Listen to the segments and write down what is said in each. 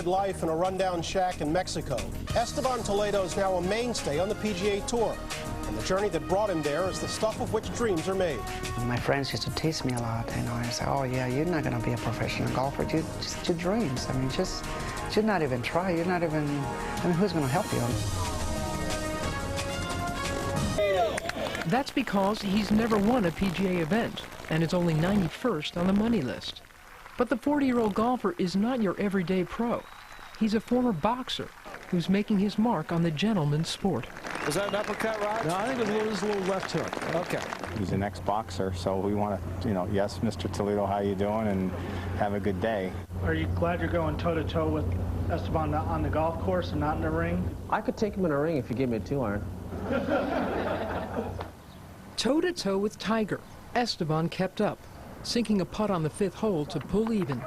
Life in a rundown shack in Mexico, Esteban Toledo is now a mainstay on the PGA Tour. And the journey that brought him there is the stuff of which dreams are made. My friends used to tease me a lot, you know, and say, oh yeah, you're not going to be a professional golfer, just your dreams. I mean, just not even try, you're not even, I mean, who's going to help you? That's because he's never won a PGA event and is only 91st on the money list. But the 40-year-old golfer is not your everyday pro. He's a former boxer who's making his mark on the gentleman's sport. Was that an uppercut, Rod? No, I think it was a little left hook. Okay. He's an ex-boxer, so we want to, you know, yes, Mr. Toledo, how you doing, and have a good day. Are you glad you're going toe-to-toe with Esteban on the golf course and not in the ring? I could take him in a ring if you gave me a 2-iron. Toe-to-toe with Tiger, Esteban kept up, sinking a putt on the 5th hole to pull even.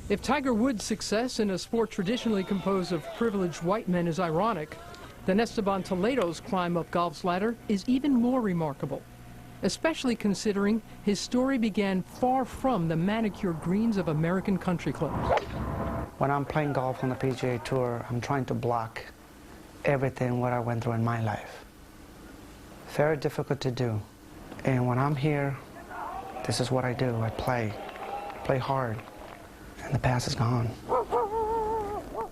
If Tiger Woods' success in a sport traditionally composed of privileged white men is ironic, then Esteban Toledo's climb up golf's ladder is even more remarkable, especially considering his story began far from the manicured greens of American country clubs. When I'm playing golf on the PGA Tour, I'm trying to block everything what I went through in my life. Very difficult to do. And when I'm here, this is what I do. I play hard, and the past is gone.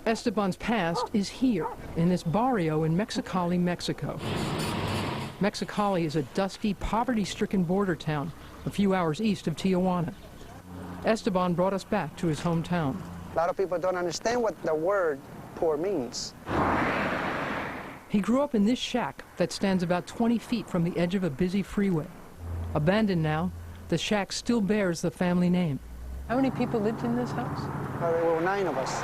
Esteban's past is here, in this barrio in Mexicali, Mexico. Mexicali is a dusty, poverty-stricken border town a few hours east of Tijuana. Esteban brought us back to his hometown. A lot of people don't understand what the word poor means. He grew up in this shack that stands about 20 feet from the edge of a busy freeway. Abandoned now, the shack still bears the family name. How many people lived in this house? There were 9 of us,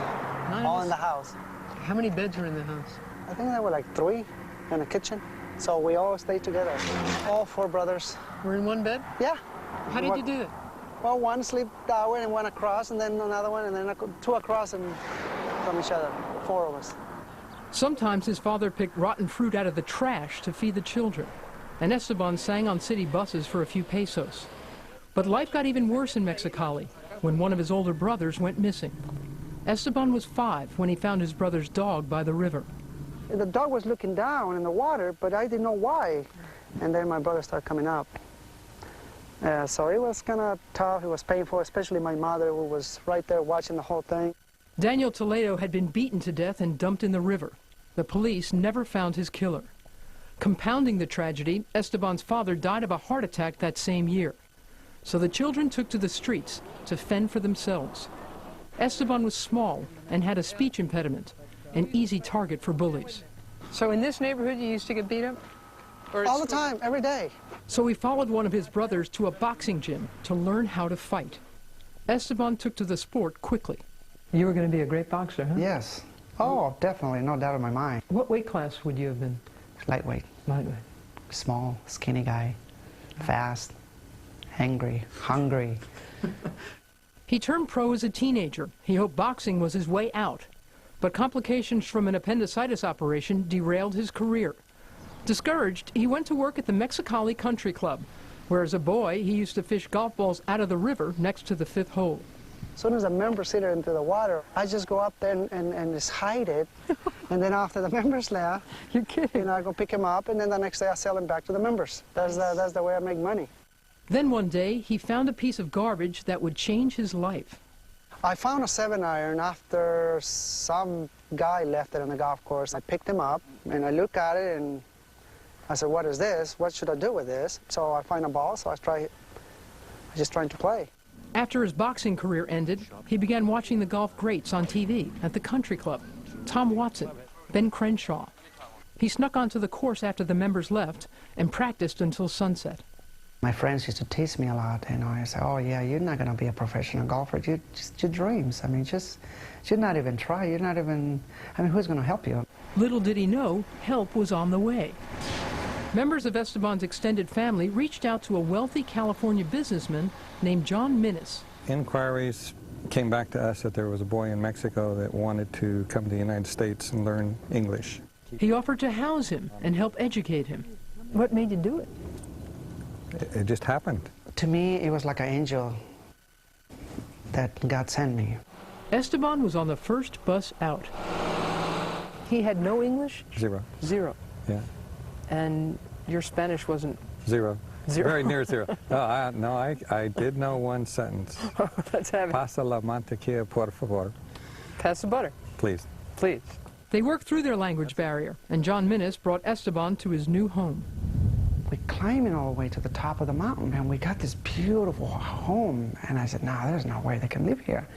all in the house. How many beds are in the house? I think there were like 3 in the kitchen. So we all stayed together. All 4 brothers. We're in one bed? Yeah. How did you do it? Well, one sleep that way and one across, and then another one, and then 2 across and from each other. 4 of us. Sometimes his father picked rotten fruit out of the trash to feed the children, and Esteban sang on city buses for a few pesos. But life got even worse in Mexicali when one of his older brothers went missing. Esteban was 5 when he found his brother's dog by the river. The dog was looking down in the water, but I didn't know why. And then my brother started coming up. So it was kind of tough, it was painful, especially my mother, who was right there watching the whole thing. Daniel Toledo had been beaten to death and dumped in the river. The police never found his killer. Compounding the tragedy, Esteban's father died of a heart attack that same year. So the children took to the streets to fend for themselves. Esteban was small and had a speech impediment, an easy target for bullies. So in this neighborhood you used to get beat up? All the time, every day. So he followed one of his brothers to a boxing gym to learn how to fight. Esteban took to the sport quickly. You were going to be a great boxer, huh? Yes. Oh, definitely, no doubt in my mind. What weight class would you have been? Lightweight. Lightweight. Small, skinny guy, fast, angry, hungry. He turned pro as a teenager. He hoped boxing was his way out. But complications from an appendicitis operation derailed his career. Discouraged, he went to work at the Mexicali Country Club, where as a boy he used to fish golf balls out of the river next to the 5th hole. As soon as the members hit it into the water, I just go up there and just hide it. And then after the members left, you're kidding. You know, I go pick him up, and then the next day I sell him back to the members. That's the way I make money. Then one day, he found a piece of garbage that would change his life. I found a 7-iron after some guy left it on the golf course. I picked him up, and I looked at it, and I said, what is this? What should I do with this? So I find a ball, so I just trying to play. After his boxing career ended, he began watching the golf greats on TV at the country club. Tom Watson, Ben Crenshaw. He snuck onto the course after the members left and practiced until sunset. My friends used to tease me a lot, you know, and say, oh yeah, you're not going to be a professional golfer, just your dreams. I mean, you're not even try, you're not even, I mean, who's going to help you? Little did he know, help was on the way. Members of Esteban's extended family reached out to a wealthy California businessman named John Minnis. Inquiries came back to us that there was a boy in Mexico that wanted to come to the United States and learn English. He offered to house him and help educate him. What made you do it? It just happened. To me, it was like an angel that God sent me. Esteban was on the first bus out. He had no English? Zero. Zero. Yeah. And your Spanish wasn't? Zero. Zero. Very near zero. I did know one sentence. Let's have it. Pasa la mantequilla, por favor. Pass the butter. Please. Please. They worked through their language barrier, and John Minnis brought Esteban to his new home. We're climbing all the way to the top of the mountain, and we got this beautiful home. And I said, no, there's no way they can live here.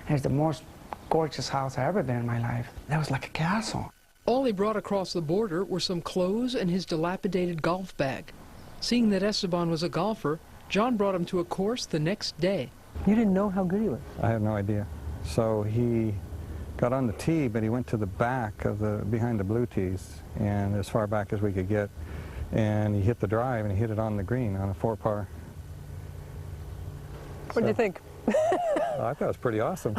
And it's the most gorgeous house I've ever been in my life. That was like a castle. All he brought across the border were some clothes and his dilapidated golf bag. Seeing that Esteban was a golfer, John brought him to a course the next day. You didn't know how good he was? I had no idea. So he got on the tee, but he went to the back of behind the blue tees, and as far back as we could get. And he hit the drive, and he hit it on the green on a 4-par. What do you think? I thought it was pretty awesome.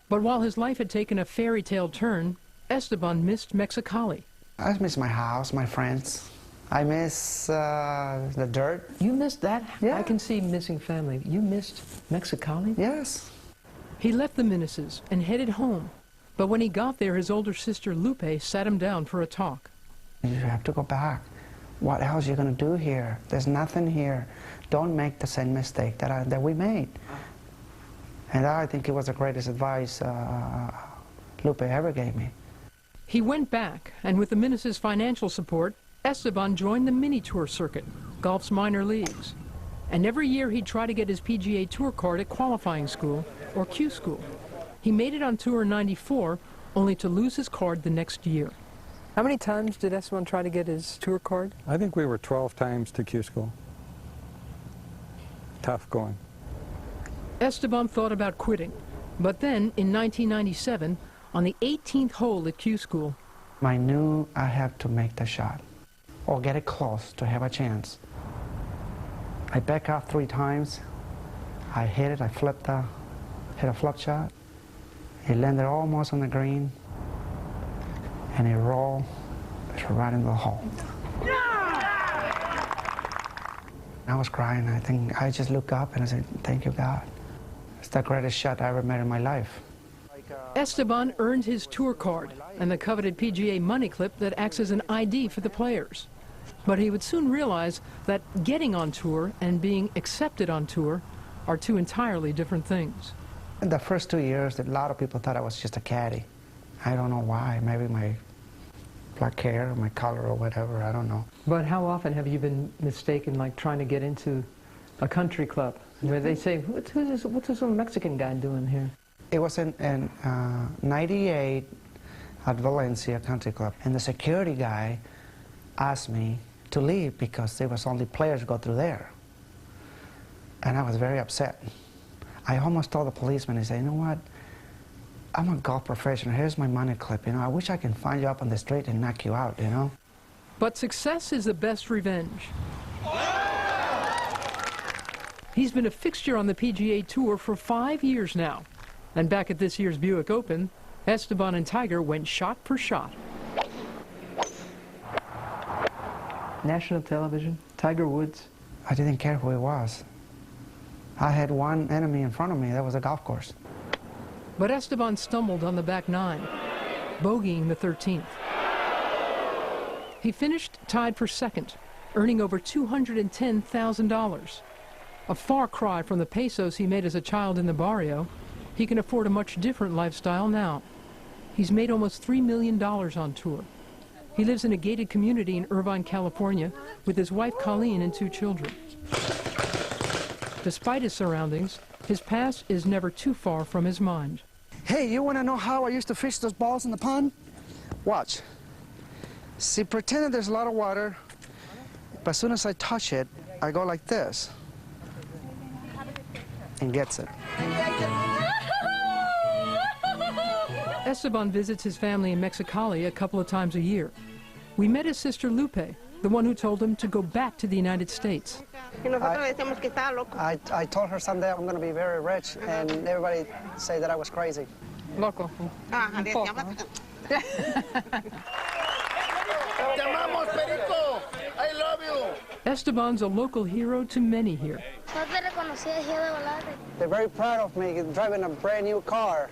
But while his life had taken a fairy tale turn, Esteban missed Mexicali. I miss my house, my friends. I miss the dirt. You missed that? Yeah. I can see missing family. You missed Mexicali? Yes. He left the Minnises and headed home. But when he got there, his older sister Lupe sat him down for a talk. You have to go back. What else are you going to do here? There's nothing here. Don't make the same mistake that we made. And I think it was the greatest advice Lupe ever gave me. He went back, and with the Minnises' financial support, Esteban joined the mini tour circuit, golf's minor leagues. And every year he'd try to get his PGA Tour card at qualifying school, or Q school. He made it on tour in '94, only to lose his card the next year. How many times did Esteban try to get his tour card? I think we were 12 times to Q school. Tough going. Esteban thought about quitting, but then in 1997, on the 18th hole at Q school, I knew I had to make the shot, or get it close to have a chance. I back out 3 times. I hit it, I hit a flop shot. It landed almost on the green, and it rolled right into the hole. I was crying. I just looked up and I said, thank you, God. It's the greatest shot I ever made in my life. Esteban earned his tour card and the coveted PGA money clip that acts as an ID for the players. But he would soon realize that getting on tour and being accepted on tour are 2 entirely different things. In the first 2 years, a lot of people thought I was just a caddy. I don't know why. Maybe my black hair, or my color, or whatever. I don't know. But how often have you been mistaken, like trying to get into a country club where they say, what's this little Mexican guy doing here? It was in '98 at Valencia Country Club, and the security guy asked me to leave because there was only players go through there. And I was very upset. I almost told the policeman, I said, you know what? I'm a golf professional. Here's my money clip. You know, I wish I can find you up on the street and knock you out, you know? But success is the best revenge. He's been a fixture on the PGA Tour for 5 years now. And back at this year's Buick Open, Esteban and Tiger went shot for shot. National television, Tiger Woods. I didn't care who it was. I had one enemy in front of me. That was a golf course. But Esteban stumbled on the back 9, bogeying the 13th. He finished tied for 2nd, earning over $210,000. A far cry from the pesos he made as a child in the barrio. He can afford a much different lifestyle now. He's made almost $3 million on tour. He lives in a gated community in Irvine, California, with his wife Colleen and 2 children. Despite his surroundings, his past is never too far from his mind. Hey, you want to know how I used to fish those balls in the pond? Watch. See, pretend that there's a lot of water, but as soon as I touch it, I go like this, and gets it. Esteban visits his family in Mexicali a couple of times a year. We met his sister Lupe, the one who told him to go back to the United States. I told her someday I'm going to be very rich, and everybody say that I was crazy. Loco. Esteban's a local hero to many here. They're very proud of me driving a brand new car.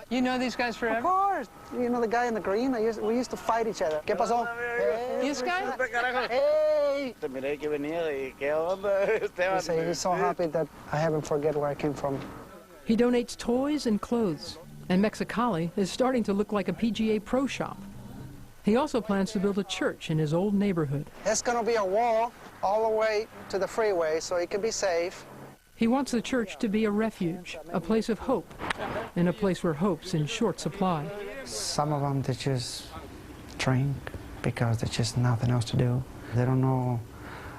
You know these guys Of forever? course. You know the guy in the green? We used to fight each other. ¿Qué pasó? Hey. This guy? Hey. Te miré que venía y qué onda, Esteban. He's so happy that I haven't forget where I came from. He donates toys and clothes, and Mexicali is starting to look like a PGA pro shop. He also plans to build a church in his old neighborhood. It's going to be a wall all the way to the freeway so it can be safe. He wants the church to be a refuge, a place of hope, and a place where hope's in short supply. Some of them, they just drink because there's just nothing else to do. They don't know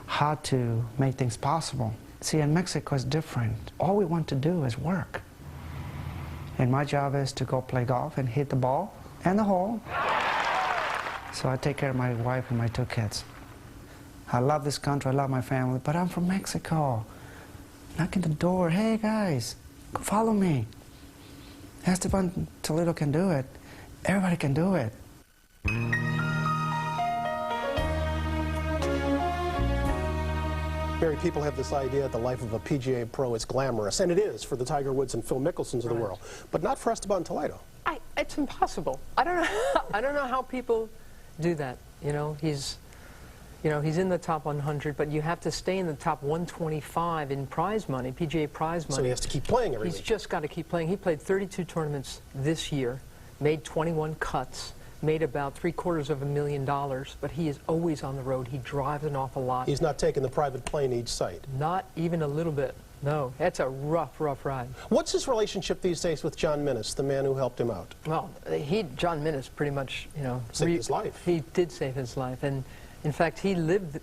how to make things possible. See, in Mexico, it's different. All we want to do is work. And my job is to go play golf and hit the ball and the hole. So I take care of my wife and my 2 kids. I love this country, I love my family, but I'm from Mexico. Knocking the door, hey guys, follow me. Esteban Toledo can do it. Everybody can do it. Mary, people have this idea that the life of a PGA pro is glamorous, and it is for the Tiger Woods and Phil Mickelsons of the world, but not for Esteban Toledo. It's impossible. I don't know how people do that. You know, he's in the top 100, but you have to stay in the top 125 in prize money, PGA prize money. So he has to keep playing every He's week. just got to keep playing. He played 32 tournaments this year, made 21 cuts, made about $750,000, but he is always on the road. He drives an awful lot. He's not taking the private plane each site. Not even a little bit. No, that's a rough ride. What's his relationship these days with John Minnis, the man who helped him out? Well, John Minnis pretty much, Saved his life. He did save his life, and in fact, he lived